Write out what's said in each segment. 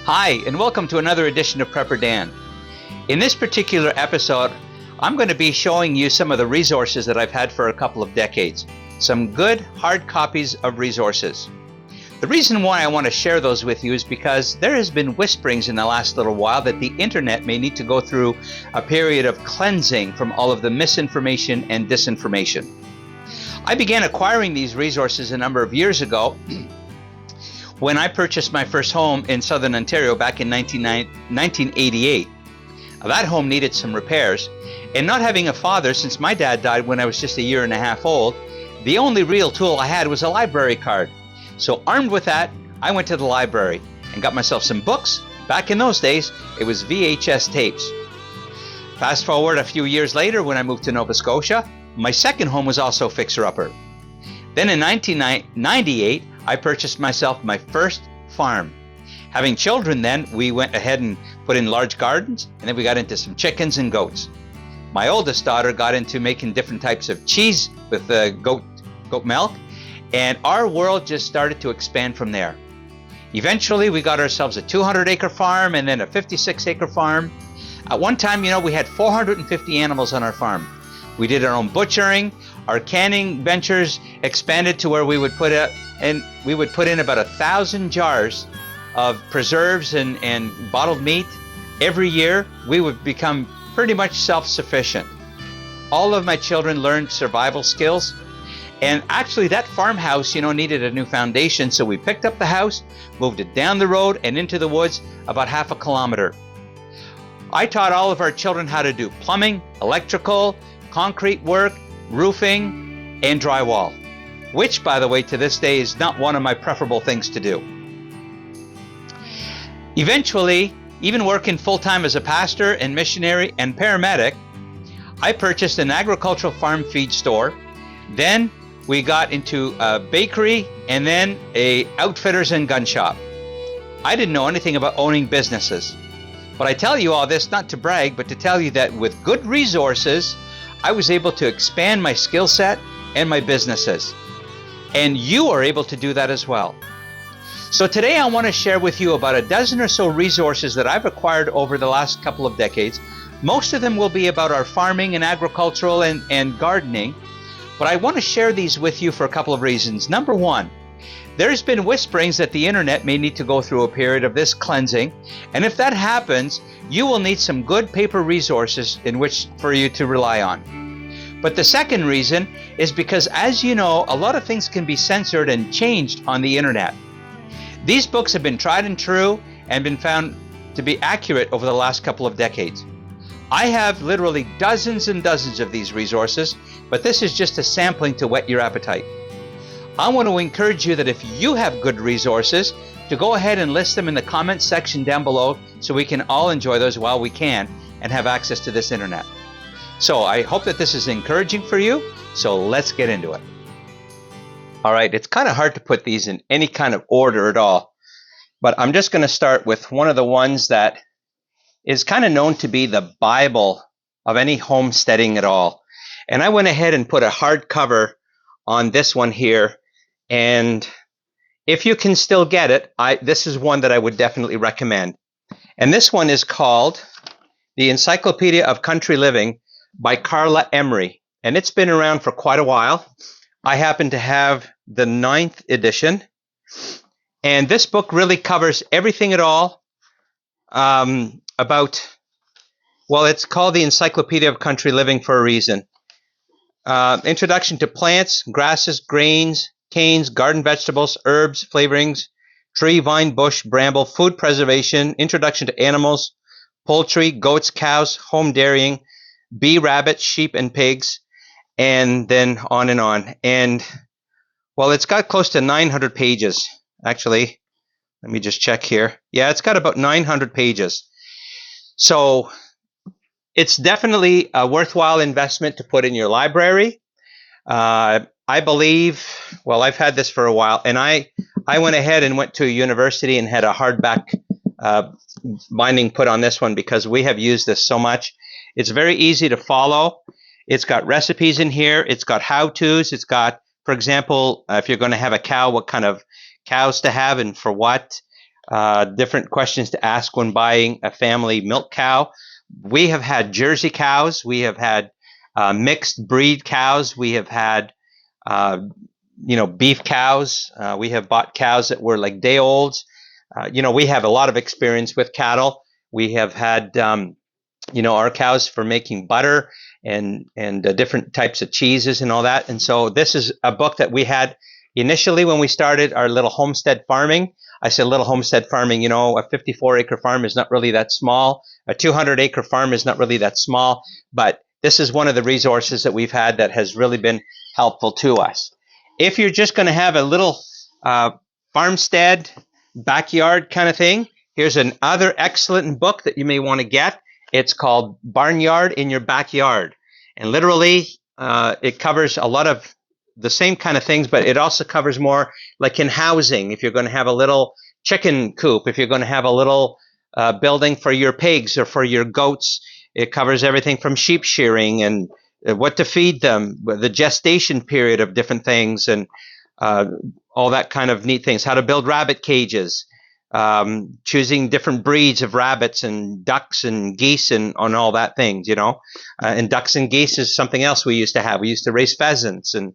Hi, and welcome to another edition of Prepper Dan. In this particular episode, I'm going to be showing you some of the resources that I've had for a couple of decades. Some good hard copies of resources. The reason why I want to share those with you is because there has been whisperings in the last little while that the internet may need to go through a period of cleansing from all of the misinformation and disinformation. I began acquiring these resources a number of years ago when I purchased my first home in Southern Ontario back in 1988. That home needed some repairs, and not having a father since my dad died when I was just a year and a half old, the only real tool I had was a library card. So armed with that, I went to the library and got myself some books. Back in those days, it was VHS tapes. Fast forward a few years later when I moved to Nova Scotia, my second home was also fixer-upper. Then in 1998, I purchased myself my first farm. Having children then, we went ahead and put in large gardens, and then we got into some chickens and goats. My oldest daughter got into making different types of cheese with goat milk, and our world just started to expand from there. Eventually, we got ourselves a 200-acre farm and then a 56-acre farm. At one time, we had 450 animals on our farm. We did our own butchering. Our canning ventures expanded to where we would put in about 1,000 jars of preserves and bottled meat. Every year, we would become pretty much self-sufficient. All of my children learned survival skills. And actually, that farmhouse, needed a new foundation. So we picked up the house, moved it down the road and into the woods about half a kilometer. I taught all of our children how to do plumbing, electrical, concrete work, roofing, and drywall, which, by the way, to this day is not one of my preferable things to do. Eventually, even working full-time as a pastor and missionary and paramedic, I purchased an agricultural farm feed store. Then we got into a bakery and then a outfitters and gun shop. I didn't know anything about owning businesses. But I tell you all this not to brag, but to tell you that with good resources, I was able to expand my skill set and my businesses. And you are able to do that as well. So today I want to share with you about a dozen or so resources that I've acquired over the last couple of decades. Most of them will be about our farming and agricultural and gardening. But I want to share these with you for a couple of reasons. Number one, there's been whisperings that the internet may need to go through a period of this cleansing. And if that happens, you will need some good paper resources in which for you to rely on. But the second reason is because, as you know, a lot of things can be censored and changed on the internet. These books have been tried and true and been found to be accurate over the last couple of decades. I have literally dozens and dozens of these resources, but this is just a sampling to whet your appetite. I want to encourage you that if you have good resources, to go ahead and list them in the comments section down below so we can all enjoy those while we can and have access to this internet. So I hope that this is encouraging for you, so let's get into it. All right, it's kind of hard to put these in any kind of order at all, but I'm just going to start with one of the ones that is kind of known to be the Bible of any homesteading at all. And I went ahead and put a hardcover on this one here, and if you can still get it, this is one that I would definitely recommend. And this one is called The Encyclopedia of Country Living by Carla, Emery. And it's been around for quite a while. I happen to have the 9th edition. And this book really covers everything at all about, well, it's called The Encyclopedia of Country Living for a reason. Introduction to plants, grasses, grains, canes, garden vegetables, herbs, flavorings, tree, vine, bush, bramble, food preservation, introduction to animals, poultry, goats, cows, home dairying, bee, rabbits, sheep, and pigs, and then on and on. And, well, it's got close to 900 pages. Actually, let me just check here. Yeah, it's got about 900 pages. So it's definitely a worthwhile investment to put in your library. I believe, well, I've had this for a while, and I went ahead and went to a university and had a hardback binding put on this one because we have used this so much. It's very easy to follow. It's got recipes in here. It's got how-tos. It's got, for example, if you're going to have a cow, what kind of cows to have and for what. different questions to ask when buying a family milk cow. We have had Jersey cows. We have had mixed breed cows. We have had, beef cows. We have bought cows that were like day olds. We have a lot of experience with cattle. We have had, our cows for making butter and different types of cheeses and all that. And so this is a book that we had initially when we started our little homestead farming. I said little homestead farming, a 54-acre farm is not really that small. A 200-acre farm is not really that small. But this is one of the resources that we've had that has really been helpful to us. If you're just going to have a little farmstead, backyard kind of thing, here's another excellent book that you may want to get. It's called Barnyard in Your Backyard. And literally, it covers a lot of the same kind of things, but it also covers more like in housing. If you're going to have a little chicken coop, if you're going to have a little building for your pigs or for your goats, it covers everything from sheep shearing and what to feed them, the gestation period of different things, and all that kind of neat things. How to build rabbit cages, choosing different breeds of rabbits and ducks and geese and on all that things, and ducks and geese is something else we used to have. We used to raise pheasants and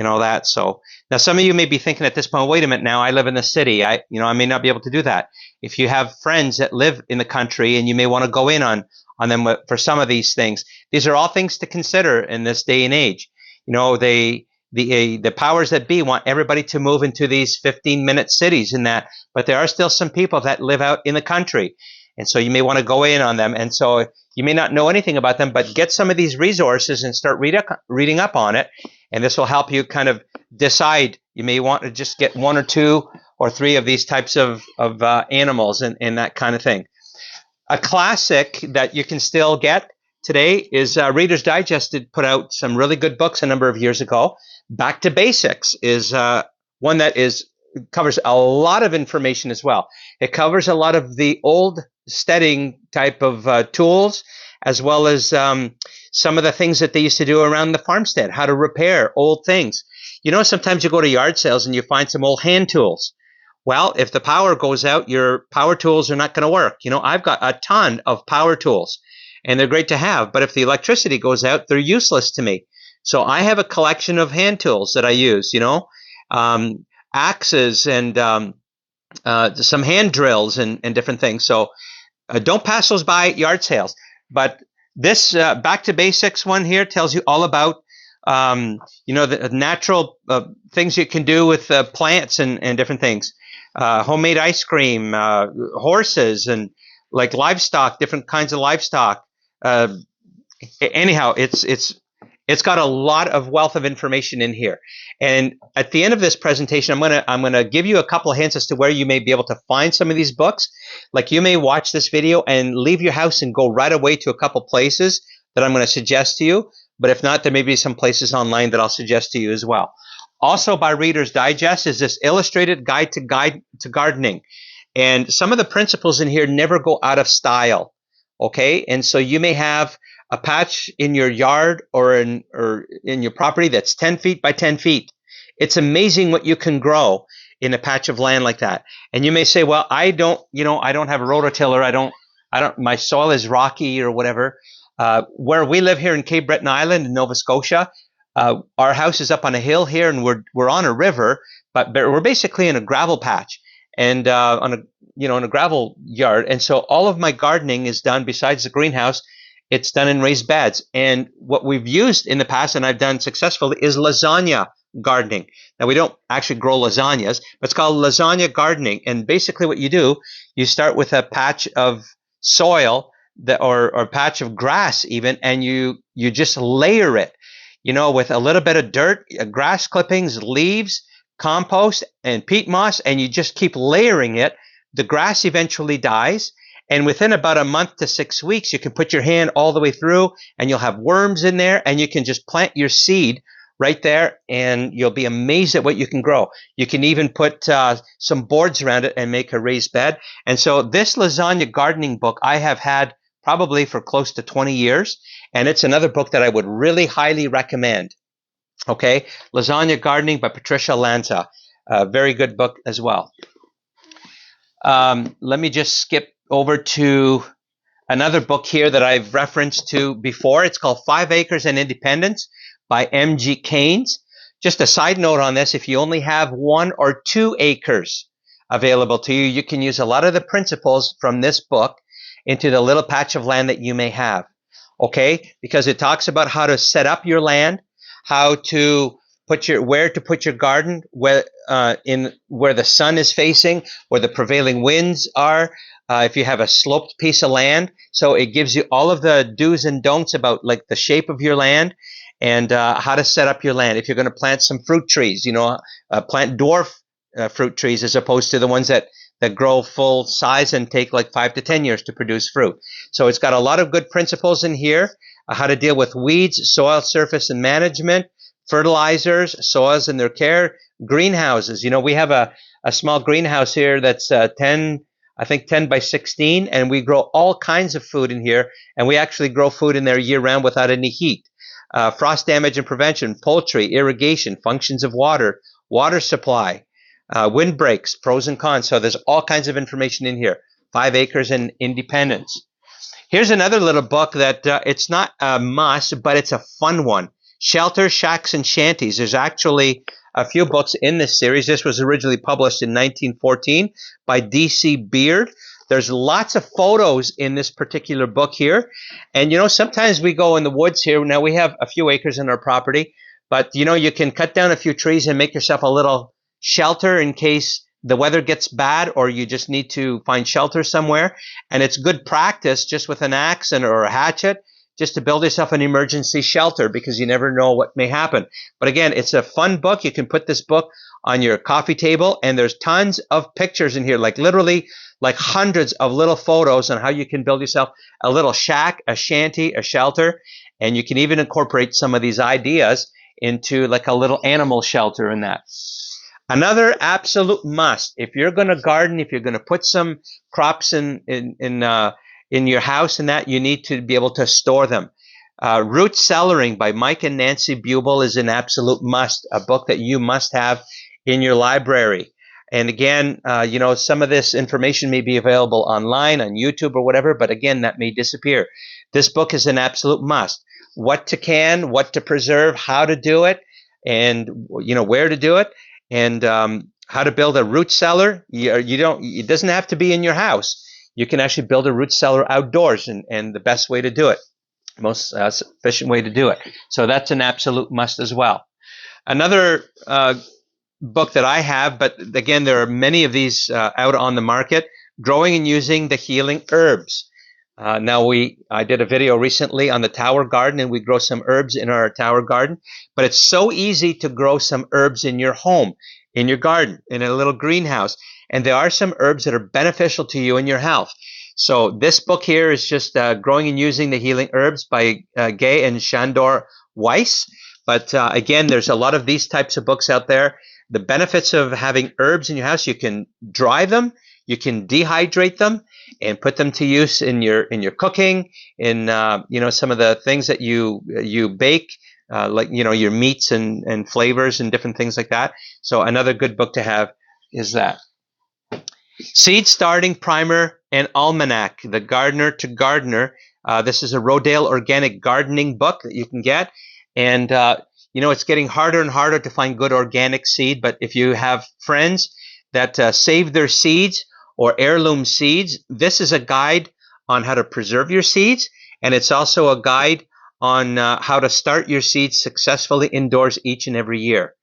all that. So now some of you may be thinking at this point, wait a minute, now I live in the city. I may not be able to do that. If you have friends that live in the country and you may want to go in on them for some of these things, these are all things to consider in this day and age. The powers that be want everybody to move into these 15-minute cities and that, but there are still some people that live out in the country. And so you may want to go in on them. And so you may not know anything about them, but get some of these resources and start reading up on it. And this will help you kind of decide. You may want to just get 1 or 2 or 3 of these types of animals and that kind of thing. A classic that you can still get today is Reader's Digest did put out some really good books a number of years ago. Back to Basics is one that covers a lot of information as well. It covers a lot of the old steading type of tools, as well as some of the things that they used to do around the farmstead, how to repair old things. Sometimes you go to yard sales and you find some old hand tools. Well, if the power goes out, your power tools are not going to work. I've got a ton of power tools, and they're great to have. But if the electricity goes out, they're useless to me. So I have a collection of hand tools that I use, axes and some hand drills and different things. So don't pass those by at yard sales. But this Back to Basics one here tells you all about, the natural things you can do with plants and different things. Homemade ice cream, horses, and like livestock, different kinds of livestock. Anyhow, it's got a lot of wealth of information in here. And at the end of this presentation, I'm gonna give you a couple of hints as to where you may be able to find some of these books. Like you may watch this video and leave your house and go right away to a couple places that I'm going to suggest to you. But if not, there may be some places online that I'll suggest to you as well. Also by Reader's Digest is this illustrated guide to gardening. And some of the principles in here never go out of style. Okay, and so you may have a patch in your yard or in your property that's 10 feet by 10 feet. It's amazing what you can grow in a patch of land like that. And you may say, well, I don't have a rototiller. My soil is rocky or whatever. Where we live here in Cape Breton Island in Nova Scotia, our house is up on a hill here, and we're on a river, but we're basically in a gravel patch and in a gravel yard. And so all of my gardening is done, besides the greenhouse, it's done in raised beds. And what we've used in the past, and I've done successfully, is lasagna gardening. Now, we don't actually grow lasagnas, but it's called lasagna gardening. And basically what you do, you start with a patch of soil or a patch of grass even, and you just layer it, with a little bit of dirt, grass clippings, leaves, compost, and peat moss, and you just keep layering it. The grass eventually dies. And within about a month to 6 weeks, you can put your hand all the way through and you'll have worms in there, and you can just plant your seed right there and you'll be amazed at what you can grow. You can even put some boards around it and make a raised bed. And so this lasagna gardening book I have had probably for close to 20 years. And it's another book that I would really highly recommend. Okay, Lasagna Gardening by Patricia Lanza. A very good book as well. Let me just skip over to another book here that I've referenced to before. It's called 5 Acres and Independence by M.G. Kains. Just a side note on this, if you only have 1 or 2 acres available to you, you can use a lot of the principles from this book into the little patch of land that you may have. Okay? Because it talks about how to set up your land, how to where to put your garden, where the sun is facing, where the prevailing winds are, if you have a sloped piece of land. So it gives you all of the do's and don'ts about like the shape of your land and how to set up your land. If you're going to plant some fruit trees, plant dwarf fruit trees as opposed to the ones that grow full size and take like 5 to 10 years to produce fruit. So it's got a lot of good principles in here, how to deal with weeds, soil surface and management, fertilizers, soils and their care, greenhouses. We have a small greenhouse here that's 10 by 16, and we grow all kinds of food in here, and we actually grow food in there year-round without any heat. Frost damage and prevention, poultry, irrigation, functions of water, water supply, windbreaks, pros and cons. So there's all kinds of information in here. 5 Acres and Independence. Here's another little book that it's not a must, but it's a fun one. Shelter, Shacks, and Shanties. There's actually a few books in this series. This was originally published in 1914 by D.C. Beard. There's lots of photos in this particular book here. And, sometimes we go in the woods here. Now, we have a few acres in our property, but, you can cut down a few trees and make yourself a little shelter in case the weather gets bad or you just need to find shelter somewhere. And it's good practice just with an axe or a hatchet just to build yourself an emergency shelter because you never know what may happen. But again, it's a fun book. You can put this book on your coffee table, and there's tons of pictures in here, like literally like hundreds of little photos on how you can build yourself a little shack, a shanty, a shelter, and you can even incorporate some of these ideas into like a little animal shelter in that. Another absolute must, if you're going to garden, if you're going to put some crops in your house and that, you need to be able to store them. Root Cellaring by Mike and Nancy Bubel is an absolute must, a book that you must have in your library. And again, some of this information may be available online on YouTube or whatever, but again, that may disappear. This book is an absolute must. What to can, what to preserve, how to do it, and where to do it, and how to build a root cellar. It doesn't have to be in your house. You can actually build a root cellar outdoors, and the best way to do it, most efficient way to do it. So that's an absolute must as well. Another book that I have, but again, there are many of these out on the market, Growing and Using the Healing Herbs. I did a video recently on the tower garden, and we grow some herbs in our tower garden, but it's so easy to grow some herbs in your home, in your garden, in a little greenhouse. And there are some herbs that are beneficial to you and your health. So this book here is just Growing and Using the Healing Herbs by Gail and Shandor Weiss. But again, there's a lot of these types of books out there. The benefits of having herbs in your house, you can dry them, you can dehydrate them, and put them to use in your cooking, in some of the things that you bake, like your meats and flavors and different things like that. So another good book to have is that. Seed Starting Primer and Almanac, The Gardener to Gardener. This is a Rodale organic gardening book that you can get. And, it's getting harder and harder to find good organic seed. But if you have friends that save their seeds or heirloom seeds, this is a guide on how to preserve your seeds. And it's also a guide on how to start your seeds successfully indoors each and every year.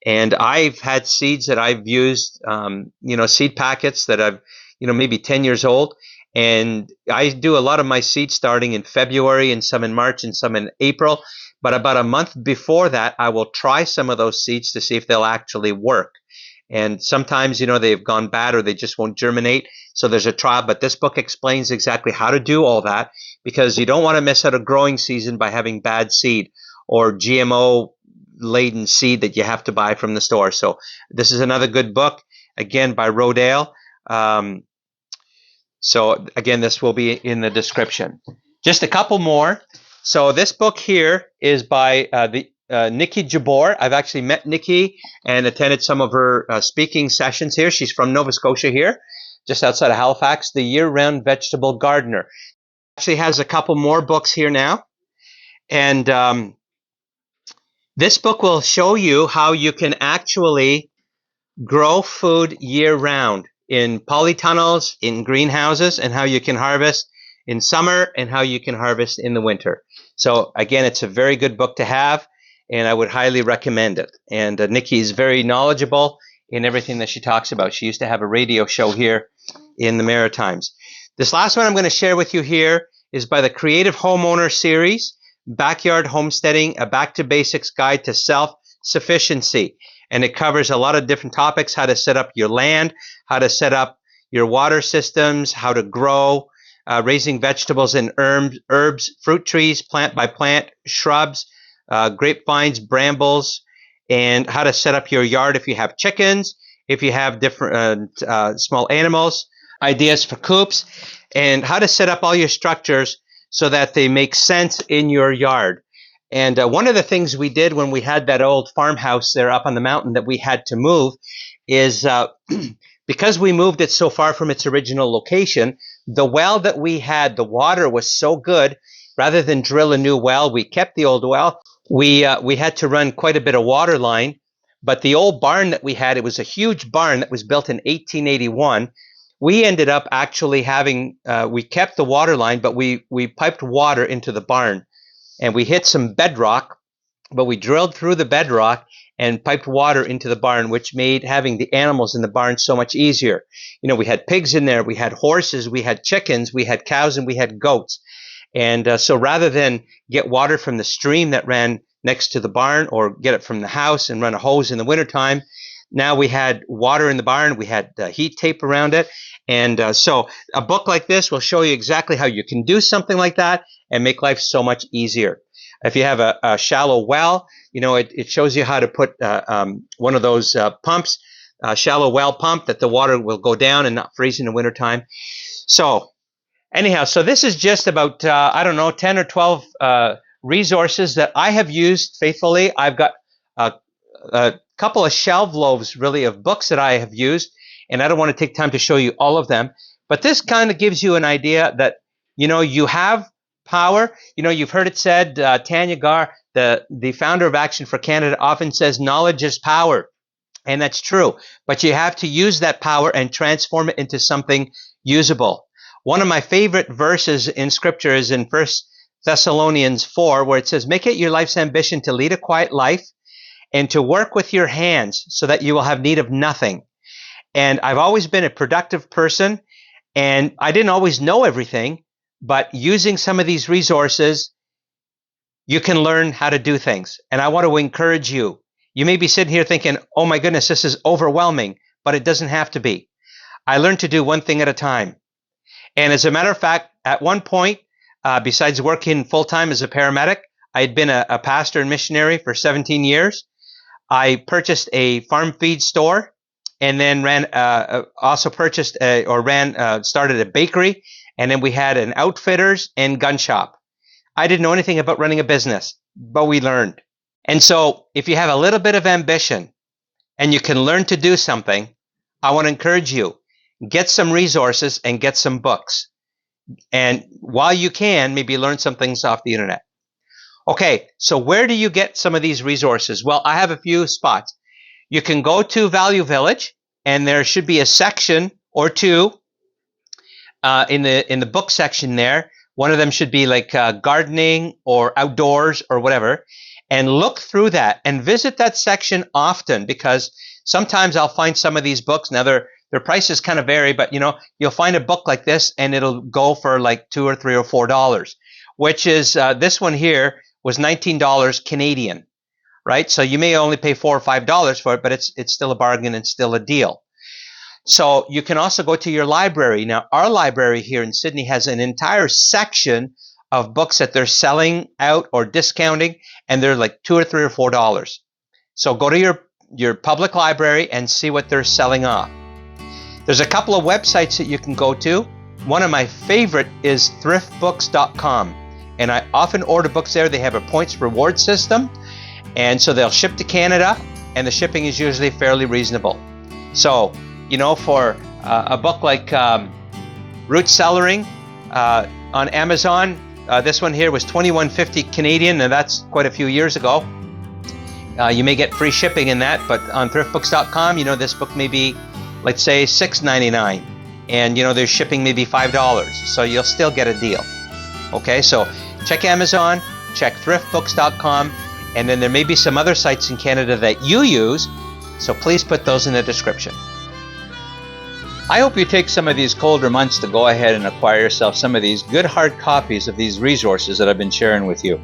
And I've had seeds that I've used, seed packets that I've, maybe 10 years old. And I do a lot of my seed starting in February and some in March and some in April. But about a month before that, I will try some of those seeds to see if they'll actually work. And sometimes, they've gone bad or they just won't germinate. So there's a trial. But this book explains exactly how to do all that, because you don't want to miss out a growing season by having bad seed or GMO laden seed that you have to buy from the store. So this is another good book, again, by Rodale. So again, this will be in the description. Just a couple more. So this book here is by Nikki Jabor. I've actually met Nikki and attended some of her speaking sessions here. She's from Nova Scotia here. just outside of Halifax, the Yearround Vegetable Gardener. Actually has a couple more books here now. And this book will show you how you can actually grow food year-round in polytunnels, in greenhouses, and how you can harvest in summer and how you can harvest in the winter. So again, it's a very good book to have, and I would highly recommend it. And Nikki is very knowledgeable in everything that she talks about. She used to have a radio show here in the Maritimes. This last one I'm going to share with you here is by the Creative Homeowner Series, Backyard Homesteading, a Back to Basics Guide to Self-Sufficiency. And it covers a lot of different topics: how to set up your land, how to set up your water systems, how to grow, raising vegetables and herbs, fruit trees, plant by plant, shrubs, grapevines, brambles, and how to set up your yard if you have chickens, if you have different small animals, ideas for coops, and how to set up all your structures so that they make sense in your yard. And one of the things we did when we had that old farmhouse there up on the mountain that we had to move is because we moved it so far from its original location, the well that we had, the water was so good, rather than drill a new well, we kept the old well. We had to run quite a bit of water line, but the old barn that we had, it was a huge barn that was built in 1881. We ended up actually having, we kept the water line, but we piped water into the barn. And we hit some bedrock, but we drilled through the bedrock and piped water into the barn, which made having the animals in the barn so much easier. You know, we had pigs in there, we had horses, we had chickens, we had cows, and we had goats. And so rather than get water from the stream that ran next to the barn or get it from the house and run a hose in the wintertime, now we had water in the barn, we had heat tape around it. And so a book like this will show you exactly how you can do something like that and make life so much easier. If you have a shallow well, you know, it shows you how to put one of those pumps, a shallow well pump, that the water will go down and not freeze in the wintertime. So anyhow, so this is just about, 10 or 12 resources that I have used faithfully. I've got a couple of shelf loaves, really, of books that I have used, and I don't want to take time to show you all of them. But this kind of gives you an idea that, you know, you have power. You know, you've heard it said, Tanya Gar, the founder of Action for Canada, often says knowledge is power. And that's true. But you have to use that power and transform it into something usable. One of my favorite verses in Scripture is in 1 Thessalonians 4, where it says, "Make it your life's ambition to lead a quiet life and to work with your hands so that you will have need of nothing." And I've always been a productive person, and I didn't always know everything, but using some of these resources, you can learn how to do things. And I want to encourage you. You may be sitting here thinking, oh my goodness, this is overwhelming, but it doesn't have to be. I learned to do one thing at a time. And as a matter of fact, at one point, besides working full-time as a paramedic, I had been a pastor and missionary for 17 years. I purchased a farm feed store, and then started a bakery, and then we had an outfitters and gun shop. I didn't know anything about running a business, but we learned. And so if you have a little bit of ambition and you can learn to do something, I want to encourage you, get some resources and get some books. And while you can, maybe learn some things off the internet. Okay, so where do you get some of these resources? Well, I have a few spots. You can go to Value Village, and there should be a section or two in the book section there. One of them should be like gardening or outdoors or whatever. And look through that and visit that section often, because sometimes I'll find some of these books. Now their prices kind of vary, but you know, you'll find a book like this and it'll go for like $2 or $3 or $4, which is this one here was $19 Canadian. Right? So you may only pay $4 or $5 for it, but it's still a bargain and still a deal. So you can also go to your library. Now, our library here in Sydney has an entire section of books that they're selling out or discounting, and they're like $2 or $3 or $4. So go to your public library and see what they're selling off. There's a couple of websites that you can go to. One of my favorite is thriftbooks.com, and I often order books there. They have a points reward system. And so they'll ship to Canada, and the shipping is usually fairly reasonable. So, you know, for a book like Root Cellaring on Amazon. This one here was $21.50 Canadian, and that's quite a few years ago. You may get free shipping in that, but on thriftbooks.com, this book may be, let's say, $6.99, and there's shipping maybe $5, so you'll still get a deal. Okay, so check Amazon, check thriftbooks.com, and then there may be some other sites in Canada that you use, so please put those in the description. I hope you take some of these colder months to go ahead and acquire yourself some of these good hard copies of these resources that I've been sharing with you.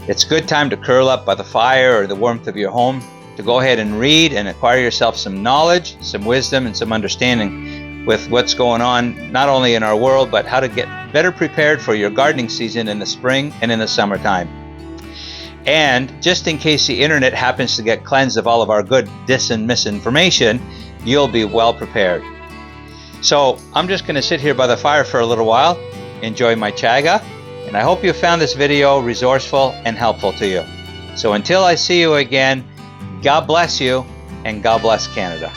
It's a good time to curl up by the fire or the warmth of your home to go ahead and read and acquire yourself some knowledge, some wisdom, and some understanding with what's going on not only in our world, but how to get better prepared for your gardening season in the spring and in the summertime. And just in case the internet happens to get cleansed of all of our good dis and misinformation, you'll be well prepared. So I'm just going to sit here by the fire for a little while, enjoy my chaga, and I hope you found this video resourceful and helpful to you. So until I see you again, God bless you, and God bless Canada.